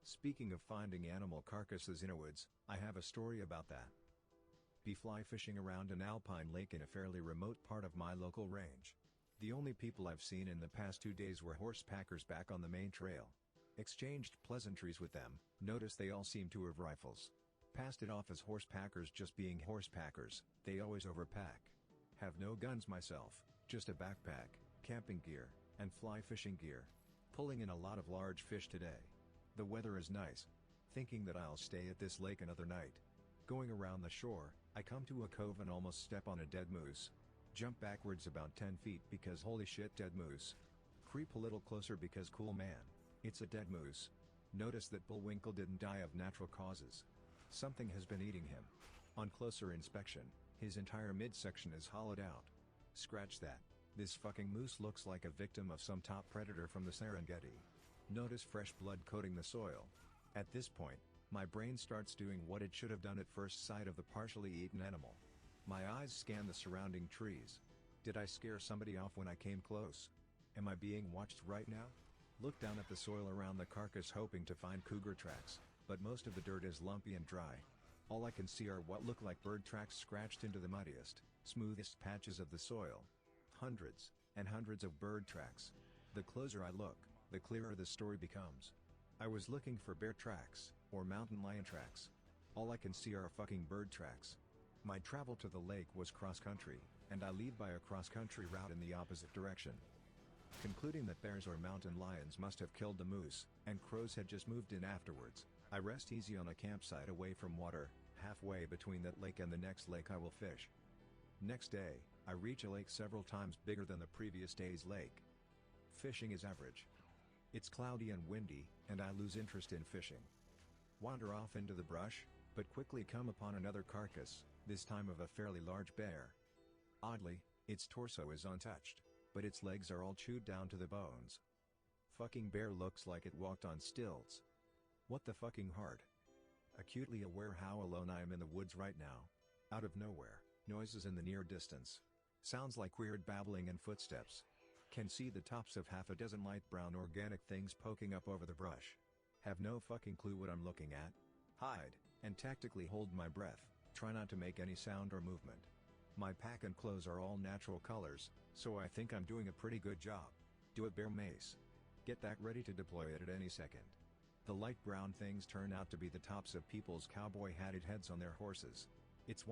Speaking of finding animal carcasses in a woods, I have a story about that. Be fly fishing around an alpine lake in a fairly remote part of my local range. The only people I've seen in the past 2 days were horsepackers back on the main trail. Exchanged pleasantries with them, noticed they all seem to have rifles. Passed it off as horsepackers just being horsepackers, they always overpack. Have no guns myself, just a backpack, camping gear, and fly fishing gear. Pulling in a lot of large fish today. The weather is nice. Thinking that I'll stay at this lake another night. Going around the shore, I come to a cove and almost step on a dead moose. Jump backwards about 10 feet because holy shit, dead moose. Creep a little closer because cool man, it's a dead moose. Notice that Bullwinkle didn't die of natural causes. Something has been eating him. On closer inspection, his entire midsection is hollowed out. Scratch that, this fucking moose looks like a victim of some top predator from the Serengeti. Notice fresh blood coating the soil. At this point, my brain starts doing what it should have done at first sight of the partially eaten animal. My eyes scan the surrounding trees. Did I scare somebody off when I came close? Am I being watched right now? Look down at the soil around the carcass hoping to find cougar tracks, but most of the dirt is lumpy and dry. All I can see are what look like bird tracks scratched into the muddiest, smoothest patches of the soil. Hundreds, and hundreds of bird tracks. The closer I look, the clearer the story becomes. I was looking for bear tracks, or mountain lion tracks. All I can see are fucking bird tracks. My travel to the lake was cross-country, and I leave by a cross-country route in the opposite direction. Concluding that bears or mountain lions must have killed the moose, and crows had just moved in afterwards, I rest easy on a campsite away from water, halfway between that lake and the next lake I will fish. Next day, I reach a lake several times bigger than the previous day's lake. Fishing is average. It's cloudy and windy, and I lose interest in fishing. Wander off into the brush, but quickly come upon another carcass, this time of a fairly large bear. Oddly, its torso is untouched, but its legs are all chewed down to the bones. Fucking bear looks like it walked on stilts. What the fucking heart? Acutely aware how alone I am in the woods right now. Out of nowhere, noises in the near distance. Sounds like weird babbling and footsteps. Can see the tops of half a dozen light brown organic things poking up over the brush. Have no fucking clue what I'm looking at. Hide, and tactically hold my breath, try not to make any sound or movement. My pack and clothes are all natural colors, so I think I'm doing a pretty good job. Do a bear mace. Get that ready to deploy it at any second. The light brown things turn out to be the tops of people's cowboy hatted heads on their horses. It's one